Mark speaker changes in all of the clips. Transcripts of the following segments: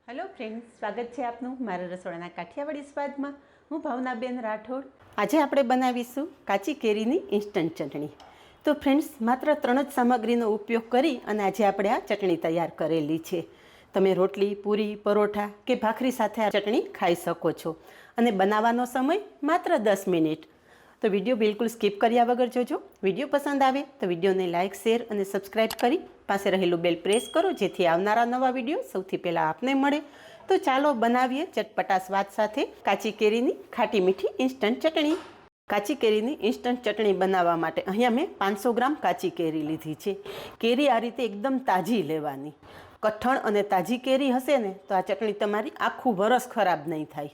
Speaker 1: Hello friends, स्वागत है आपनु मारा रसोड़ाना काठियावाड़ी स्वादमां। हूँ भावनाबेन राठोड। आज આપણે બનાવીશું કાચી કેરીની ઇન્સ્ટન્ટ ચટણી। તો ફ્રેન્ડ્સ, માત્ર 3 જ સામગ્રીનો ઉપયોગ કરી અને આજે આપણે આ ચટણી તૈયાર કરેલી છે। તમે રોટલી, પૂરી, પરોઠા કે ભાખરી સાથે આ ચટણી ખાઈ શકો છો અને બનાવવાનો સમય માત્ર 10 મિનિટ। તો વિડીયો બિલકુલ સ્કીપ કર્યા વગર જોજો। વિડીયો પસંદ આવે તો વિડીયોને લાઇક, શેર અને સબસ્ક્રાઇબ કરી પાસે રહેલું બેલ પ્રેસ કરો જેથી આવનારા નવા વિડીયો સૌથી પહેલાં આપને મળે। તો ચાલો બનાવીએ ચટપટા સ્વાદ સાથે કાચી કેરીની ખાટી મીઠી ઇન્સ્ટન્ટ ચટણી। કાચી કેરીની ઇન્સ્ટન્ટ ચટણી બનાવવા માટે અહીંયા મેં 500 ગ્રામ કાચી કેરી લીધી છે। કેરી આ રીતે એકદમ તાજી લેવાની। કઠણ અને તાજી કેરી હશે ને તો આ ચટણી તમારી આખું વરસ ખરાબ નહીં થાય।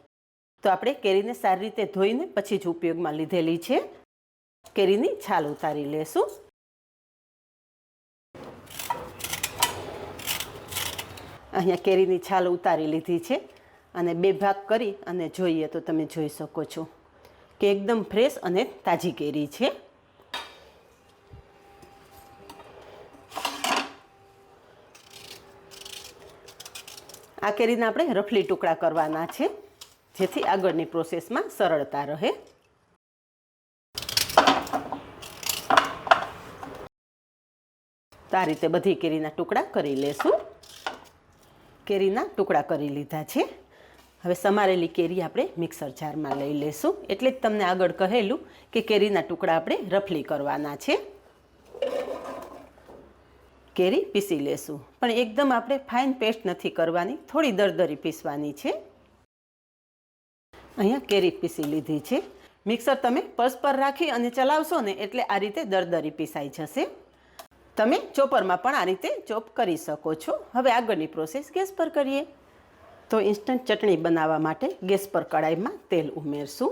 Speaker 1: તો આપણે કેરીને સારી રીતે ધોઈને પછી જ ઉપયોગમાં લીધેલી છે। કેરીની છાલ ઉતારી લેશું। અહીંયા કેરીની છાલ ઉતારી લીધી છે અને બે ભાગ કરી અને જોઈએ તો તમે જોઈ શકો છો કે એકદમ ફ્રેશ અને તાજી કેરી છે। આ કેરીના આપણે રફલી ટુકડા કરવાના છે જેથી આગળની પ્રોસેસમાં સરળતા રહે। તો આ રીતે બધી કેરીના ટુકડા કરી લેશું। કેરીના ટુકડા કરી લીધા છે। હવે સમારેલી કેરી આપણે મિક્સર જારમાં લઈ લેશું। એટલે જ તમને આગળ કહેલું કે કેરીના ટુકડા આપણે રફલી કરવાના છે। કેરી પીસી લેશું, પણ એકદમ આપણે ફાઇન પેસ્ટ નથી કરવાની, થોડી દરદરી પીસવાની છે। અહીંયા કેરી પીસી લીધી છે। મિક્સર તમે પલ્સ પર રાખી અને ચલાવશો ને એટલે આ રીતે દરદરી પીસાઈ જશે। તમે ચોપરમાં પણ આ રીતે ચોપ કરી શકો છો। હવે આગળની પ્રોસેસ ગેસ પર કરીએ। તો ઇન્સ્ટન્ટ ચટણી બનાવવા માટે ગેસ પર કડાઈમાં તેલ ઉમેરશું।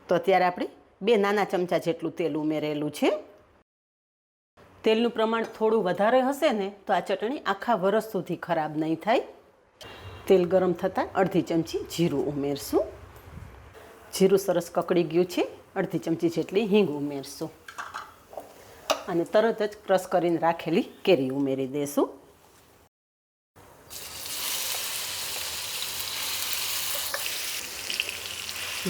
Speaker 1: તો અત્યારે આપણે 2 નાના ચમચા જેટલું તેલ ઉમેરેલું છે। તેલનું પ્રમાણ થોડું વધારે હશે ને તો આ ચટણી આખા વરસ સુધી ખરાબ નહીં થાય। તેલ ગરમ થતાં અડધી ચમચી જીરું ઉમેરશું। જીરું સરસ કકડી ગયું છે। અડધી ચમચી જેટલી હિંગ ઉમેરશું અને તરત જ ક્રશ કરીને રાખેલી કેરી ઉમેરી દેશું।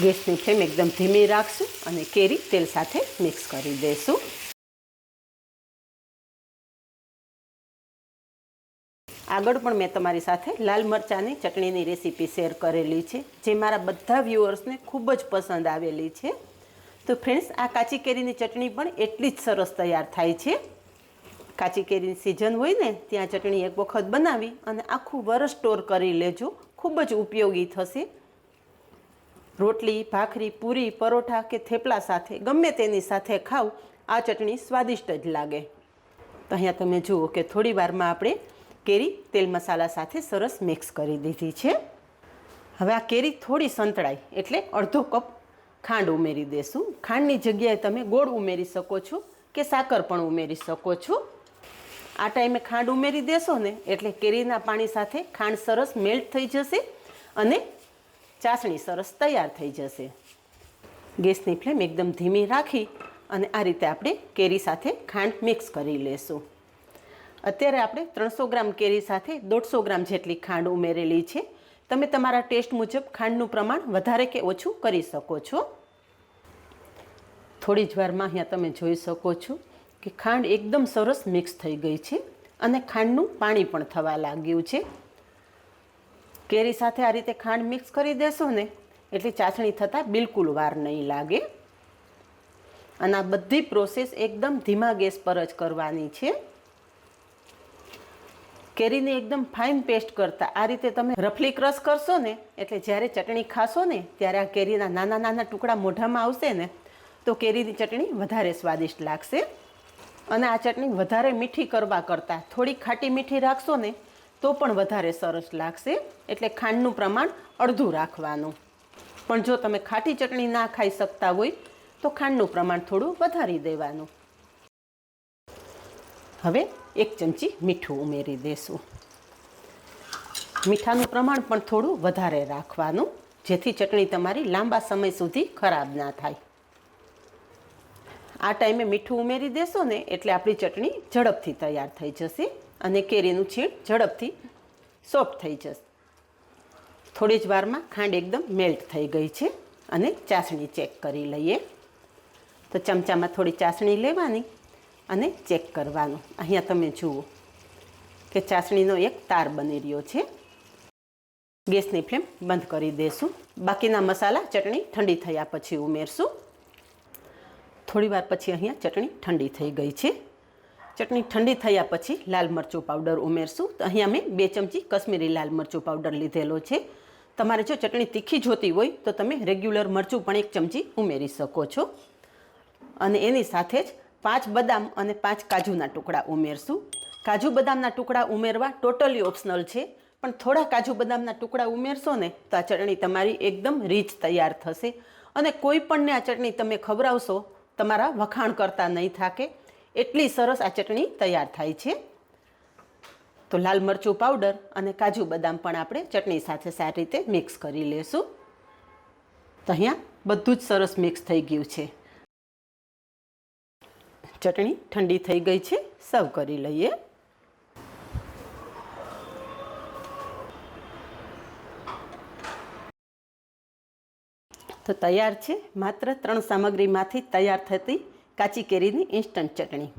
Speaker 1: ગેસની ફ્લેમ એકદમ ધીમી રાખશું અને કેરી તેલ સાથે મિક્સ કરી દેશું। આગળ પણ મેં તમારી સાથે લાલ મરચાંની ચટણીની રેસીપી શેર કરેલી છે જે મારા બધા વ્યુઅર્સને ખૂબ જ પસંદ આવેલી છે। તો ફ્રેન્ડ્સ, આ કાચી કેરીની ચટણી પણ એટલી જ સરસ તૈયાર થાય છે। કાચી કેરીની સિઝન હોય ને ત્યાં ચટણી એક વખત બનાવી અને આખું વરસ સ્ટોર કરી લેજો, ખૂબ જ ઉપયોગી થશે। રોટલી, ભાખરી, પૂરી, પરોઠા કે થેપલા સાથે ગમે તેની સાથે ખાવ આ ચટણી સ્વાદિષ્ટ જ લાગે। તો અહીંયા તમે જુઓ કે થોડી વારમાં આપણે કેરી તેલ મસાલા સાથે સરસ મિક્સ કરી દીધી છે। હવે આ કેરી થોડી સંતળાય એટલે અડધો કપ ખાંડ ઉમેરી દેશું। ખાંડની જગ્યાએ તમે ગોળ ઉમેરી શકો છો કે સાકર પણ ઉમેરી શકો છો। આ ટાઈમે ખાંડ ઉમેરી દેશો ને એટલે કેરીના પાણી સાથે ખાંડ સરસ મેલ્ટ થઈ જશે અને ચાસણી સરસ તૈયાર થઈ જશે। ગેસની ફ્લેમ એકદમ ધીમી રાખી અને આ રીતે આપણે કેરી સાથે ખાંડ મિક્સ કરી લેશું। અત્યારે આપણે 300 ગ્રામ કેરી સાથે 150 ગ્રામ જેટલી ખાંડ ઉમેરેલી છે। તમે તમારા ટેસ્ટ મુજબ ખાંડનું પ્રમાણ વધારે કે ઓછું કરી શકો છો। થોડી જ વારમાં અહીંયા તમે જોઈ શકો છો કે ખાંડ એકદમ સરસ મિક્સ થઈ ગઈ છે અને ખાંડનું પાણી પણ થવા લાગ્યું છે। કેરી સાથે આ રીતે ખાંડ મિક્સ કરી દેશો ને એટલે ચાસણી થતાં બિલકુલ વાર નહીં લાગે અને આ બધી પ્રોસેસ એકદમ ધીમા ગેસ પર જ કરવાની છે। કેરીની એકદમ ફાઇન પેસ્ટ કરતાં આ રીતે તમે રફલી ક્રશ કરશો ને એટલે જ્યારે ચટણી ખાશો ને ત્યારે આ કેરીના નાના નાના ટુકડા મોઢામાં આવશે ને તો કેરીની ચટણી વધારે સ્વાદિષ્ટ લાગશે। અને આ ચટણી વધારે મીઠી કરવા કરતાં થોડી ખાટી મીઠી રાખશો ને તો પણ વધારે સરસ લાગશે। એટલે ખાંડનું પ્રમાણ અડધું રાખવાનું, પણ જો તમે ખાટી ચટણી ના ખાઈ શકતા હોય તો ખાંડનું પ્રમાણ થોડું વધારી દેવાનું। હવે 1 ચમચી મીઠું ઉમેરી દેશું। મીઠાનું પ્રમાણ પણ થોડું વધારે રાખવાનું જેથી ચટણી તમારી લાંબા સમય સુધી ખરાબ ના થાય। આ ટાઈમે મીઠું ઉમેરી દેશો ને એટલે આપણી ચટણી ઝડપથી તૈયાર થઈ જશે અને કેરીનું છીણ ઝડપથી સોફ્ટ થઈ જશે. થોડી જ વારમાં ખાંડ એકદમ મેલ્ટ થઈ ગઈ છે અને ચાસણી ચેક કરી લઈએ. તો ચમચામાં થોડી ચાસણી લેવાની અને ચેક કરવાનું. અહીંયા તમે જુઓ કે ચાસણીનો એક તાર બની રહ્યો છે. ગેસની ફ્લેમ બંધ કરી દઈશું. બાકીના મસાલા ચટણી ઠંડી થયા પછી ઉમેરશું. થોડી વાર પછી અહીંયા ચટણી ઠંડી થઈ ગઈ છે. ચટણી ઠંડી થયા પછી લાલ મરચું પાવડર ઉમેરશું. તો અહીંયા મેં 2 ચમચી કશ્મીરી લાલ મરચું પાવડર લીધેલો છે. તમારે જો ચટણી તીખી જોતી હોય તો તમે રેગ્યુલર મરચું પણ 1 ચમચી ઉમેરી શકો છો. અને એની સાથે જ 5 બદામ અને 5 કાજુના ટુકડા ઉમેરશું. કાજુ બદામના ટુકડા ઉમેરવા ટોટલી ઓપ્શનલ છે, પણ થોડા કાજુ બદામના ટુકડા ઉમેરશો ને તો આ ચટણી તમારી એકદમ રીચ તૈયાર થશે. અને કોઈ પણને આ ચટણી તમે ખવડાવશો તમારા વખાણ કરતા નહીં થાકે, એટલી સરસ આ ચટણી તૈયાર થાય છે. તો લાલ મરચું પાવડર અને કાજુ બદામ પણ આપણે ચટણી સાથે સારી રીતે મિક્સ કરી લેશું. તો અહીંયા બધું જ સરસ મિક્સ થઈ ગયું છે. ચટણી ઠંડી થઈ ગઈ છે. સર્વ કરી લઈએ. તો તૈયાર છે માત્ર 3 સામગ્રીમાંથી તૈયાર થતી કાચી કેરીની ઇન્સ્ટન્ટ ચટણી.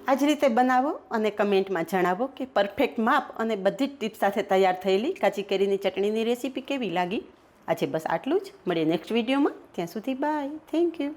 Speaker 1: આ જ રીતે બનાવો અને કમેન્ટમાં જણાવો કે પરફેક્ટ માપ અને બધી જ ટિપ્સ સાથે તૈયાર થયેલી કાચી કેરીની ચટણીની રેસીપી કેવી લાગી. આજે બસ આટલું જ. મળીએ નેક્સ્ટ વિડીયોમાં. ત્યાં સુધી બાય. Thank you.